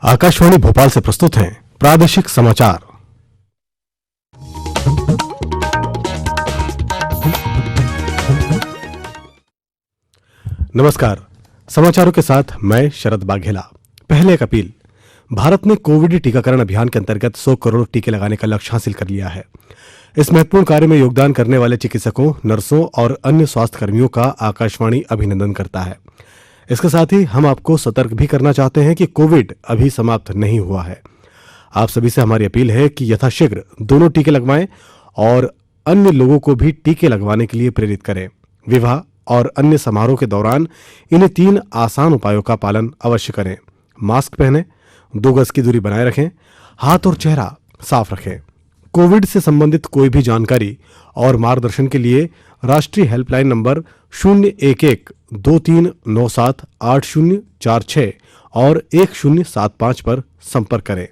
आकाशवाणी भोपाल से प्रस्तुत हैं प्रादेशिक समाचार। नमस्कार, समाचारों के साथ मैं शरद बाघेला। पहले एक अपील। भारत ने कोविड टीकाकरण अभियान के अंतर्गत 100 करोड़ टीके लगाने का लक्ष्य हासिल कर लिया है। इस महत्वपूर्ण कार्य में योगदान करने वाले चिकित्सकों, नर्सों और अन्य स्वास्थ्य कर्मियों का आकाशवाणी अभिनंदन करता है। इसके साथ ही हम आपको सतर्क भी करना चाहते हैं कि कोविड अभी समाप्त नहीं हुआ है। आप सभी से हमारी अपील है कि यथाशीघ्र दोनों टीके लगवाएं और अन्य लोगों को भी टीके लगवाने के लिए प्रेरित करें। विवाह और अन्य समारोह के दौरान इन 3 आसान उपायों का पालन अवश्य करें। मास्क पहनें, 2 गज की दूरी बनाए रखें, हाथ और चेहरा साफ रखें। कोविड से संबंधित कोई भी जानकारी और मार्गदर्शन के लिए राष्ट्रीय हेल्पलाइन नंबर 011-2397-8046 और 1075 पर संपर्क करें।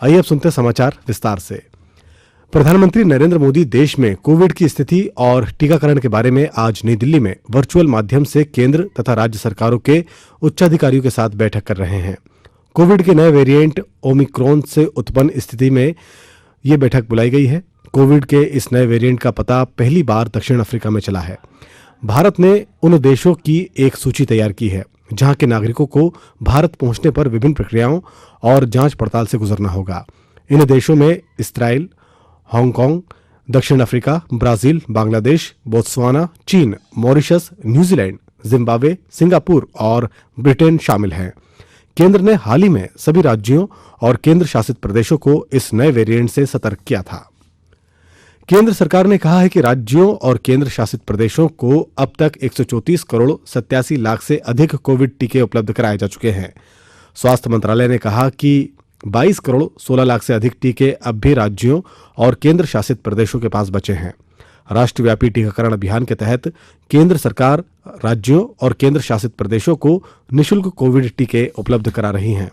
आइए अब सुनते समाचार विस्तार से। प्रधानमंत्री नरेंद्र मोदी देश में कोविड की स्थिति और टीकाकरण के बारे में आज नई दिल्ली में वर्चुअल माध्यम से केंद्र तथा राज्य सरकारों के उच्चाधिकारियों के साथ बैठक कर रहे हैं। कोविड के नए वेरिएंट ओमिक्रॉन से उत्पन्न स्थिति में ये बैठक बुलाई गई है। कोविड के इस नए वेरिएंट का पता पहली बार दक्षिण अफ्रीका में चला है। भारत ने उन देशों की एक सूची तैयार की है जहां के नागरिकों को भारत पहुंचने पर विभिन्न प्रक्रियाओं और जांच पड़ताल से गुजरना होगा। इन देशों में इस्राइल, हांगकांग, दक्षिण अफ्रीका, ब्राजील, बांग्लादेश, बोत्सवाना, चीन, मॉरिशस, न्यूजीलैंड, जिम्बाब्वे, सिंगापुर और ब्रिटेन शामिल हैं। केंद्र ने हाल ही में सभी राज्यों और केंद्र शासित प्रदेशों को इस नए वेरिएंट से सतर्क किया था। केंद्र सरकार ने कहा है कि राज्यों और केंद्र शासित प्रदेशों को अब तक 134 करोड़ 87 लाख से अधिक कोविड टीके उपलब्ध कराए जा चुके हैं। स्वास्थ्य मंत्रालय ने कहा कि 22 करोड़ 16 लाख से अधिक टीके अब भी राज्यों और केंद्र शासित प्रदेशों के पास बचे हैं। राष्ट्रव्यापी टीकाकरण अभियान के तहत केंद्र सरकार राज्यों और केंद्र शासित प्रदेशों को निःशुल्क कोविड टीके उपलब्ध करा रही है।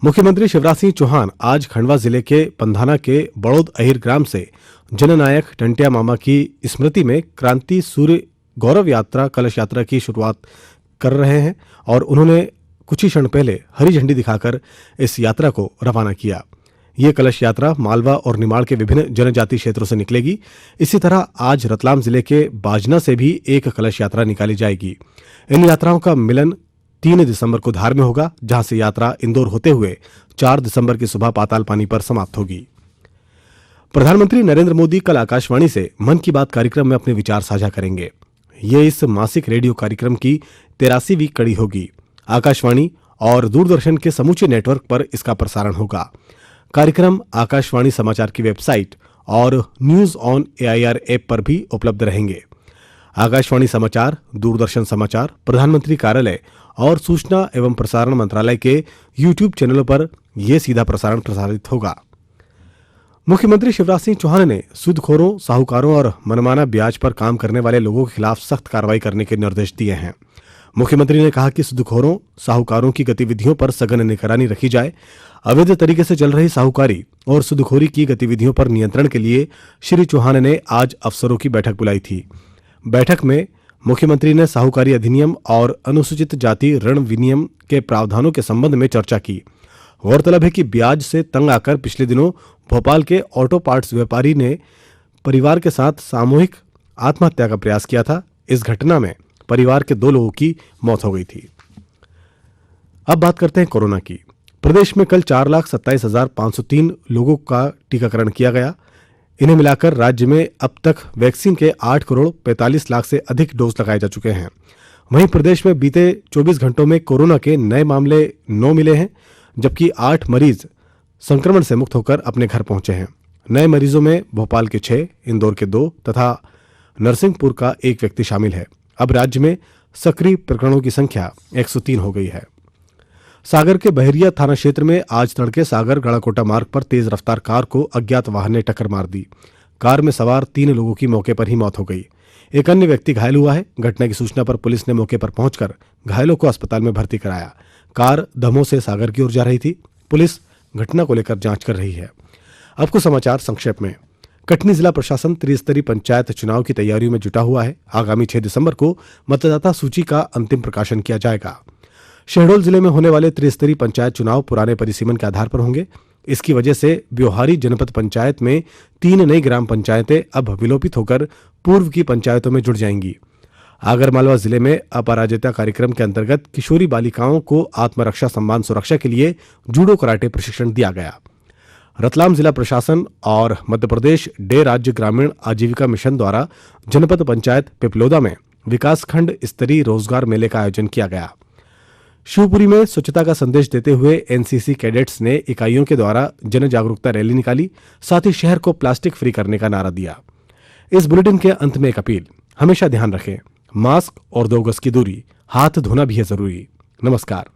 मुख्यमंत्री शिवराज सिंह चौहान आज खंडवा जिले के पंधाना के बड़ौद अहिर ग्राम से जननायक टंटिया मामा की स्मृति में क्रांति सूर्य गौरव यात्रा कलश यात्रा की शुरुआत कर रहे हैं और उन्होंने कुछ ही क्षण पहले हरी झंडी दिखाकर इस यात्रा को रवाना किया। ये कलश यात्रा मालवा और निमाड़ के विभिन्न जनजाति क्षेत्रों से निकलेगी। इसी तरह आज रतलाम जिले के बाजना से भी एक कलश यात्रा निकाली जाएगी। इन यात्राओं का मिलन 3 दिसंबर को धार में होगा, जहां से यात्रा इंदौर होते हुए 4 दिसंबर की सुबह पाताल पानी पर समाप्त होगी। प्रधानमंत्री नरेंद्र मोदी कल आकाशवाणी से मन की बात कार्यक्रम में अपने विचार साझा करेंगे। ये इस मासिक रेडियो कार्यक्रम की 83वीं कड़ी होगी। आकाशवाणी और दूरदर्शन के समूचे नेटवर्क पर इसका प्रसारण होगा। कार्यक्रम आकाशवाणी समाचार की वेबसाइट और न्यूज ऑन AIR ऐप पर भी उपलब्ध रहेंगे। आकाशवाणी समाचार, दूरदर्शन समाचार, प्रधानमंत्री कार्यालय और सूचना एवं प्रसारण मंत्रालय के YouTube चैनलों पर यह सीधा प्रसारण प्रसारित होगा। मुख्यमंत्री शिवराज सिंह चौहान ने सूदखोरों, साहूकारों और मनमाना ब्याज पर काम करने वाले लोगों के खिलाफ सख्त कार्रवाई करने के निर्देश दिए हैं। मुख्यमंत्री ने कहा कि सूदखोरों, साहूकारों की गतिविधियों पर सघन निगरानी रखी जाए। अवैध तरीके से चल रही साहूकारी और सूदखोरी की गतिविधियों पर नियंत्रण के लिए श्री चौहान ने आज अफसरों की बैठक बुलाई थी। बैठक में मुख्यमंत्री ने साहूकारी अधिनियम और अनुसूचित जाति ऋण विनियम के प्रावधानों के संबंध में चर्चा की। गौरतलब है कि ब्याज से तंग आकर पिछले दिनों भोपाल के ऑटो पार्ट्स व्यापारी ने परिवार के साथ सामूहिक आत्महत्या का प्रयास किया था। इस घटना में परिवार के 2 लोगों की मौत हो गई थी। अब बात करते हैं कोरोना की। प्रदेश में कल 4,27,503 लोगों का टीकाकरण किया गया। इन्हें मिलाकर राज्य में अब तक वैक्सीन के 8 करोड़ 45 लाख से अधिक डोज लगाए जा चुके हैं। वहीं प्रदेश में बीते 24 घंटों में कोरोना के नए मामले 9 मिले हैं, जबकि 8 मरीज संक्रमण से मुक्त होकर अपने घर पहुंचे हैं। नए मरीजों में भोपाल के 6, इंदौर के 2 तथा नरसिंहपुर का 1 व्यक्ति शामिल है। अब राज्य में सक्रिय प्रकरणों की संख्या 103 हो गई है। सागर के बहरिया थाना क्षेत्र में आज तड़के सागर गड़ाकोटा मार्ग पर तेज रफ्तार कार को अज्ञात वाहन ने टक्कर मार दी। कार में सवार 3 लोगों की मौके पर ही मौत हो गई। एक अन्य व्यक्ति घायल हुआ है। घटना की सूचना पर पुलिस ने मौके पर पहुंचकर घायलों को अस्पताल में भर्ती कराया। कार दमोह से सागर की ओर जा रही थी। पुलिस घटना को लेकर जांच कर रही है। अब कुछ समाचार संक्षेप में। कटनी जिला प्रशासन त्रिस्तरीय पंचायत चुनाव की तैयारियों में जुटा हुआ है। आगामी 6 दिसंबर को मतदाता सूची का अंतिम प्रकाशन किया जाएगा। शहडोल जिले में होने वाले त्रिस्तरीय पंचायत चुनाव पुराने परिसीमन के आधार पर होंगे। इसकी वजह से ब्योहारी जनपद पंचायत में 3 नई ग्राम पंचायतें अब विलोपित होकर पूर्व की पंचायतों में जुड़ जाएंगी। आगरमालवा जिले में अपराजिता कार्यक्रम के अंतर्गत किशोरी बालिकाओं को आत्मरक्षा सम्मान सुरक्षा के लिए जूडो कराटे प्रशिक्षण दिया गया। रतलाम जिला प्रशासन और मध्य प्रदेश डे राज्य ग्रामीण आजीविका मिशन द्वारा जनपद पंचायत पिपलोदा में विकासखंड स्तरीय रोजगार मेले का आयोजन किया गया। शिवपुरी में स्वच्छता का संदेश देते हुए एनसीसी कैडेट्स ने इकाइयों के द्वारा जन जागरूकता रैली निकाली, साथ ही शहर को प्लास्टिक फ्री करने का नारा दिया। इस बुलेटिन के अंत में एक अपील, हमेशा ध्यान रखें, मास्क और 2 गज की दूरी, हाथ धोना भी है जरूरी। नमस्कार।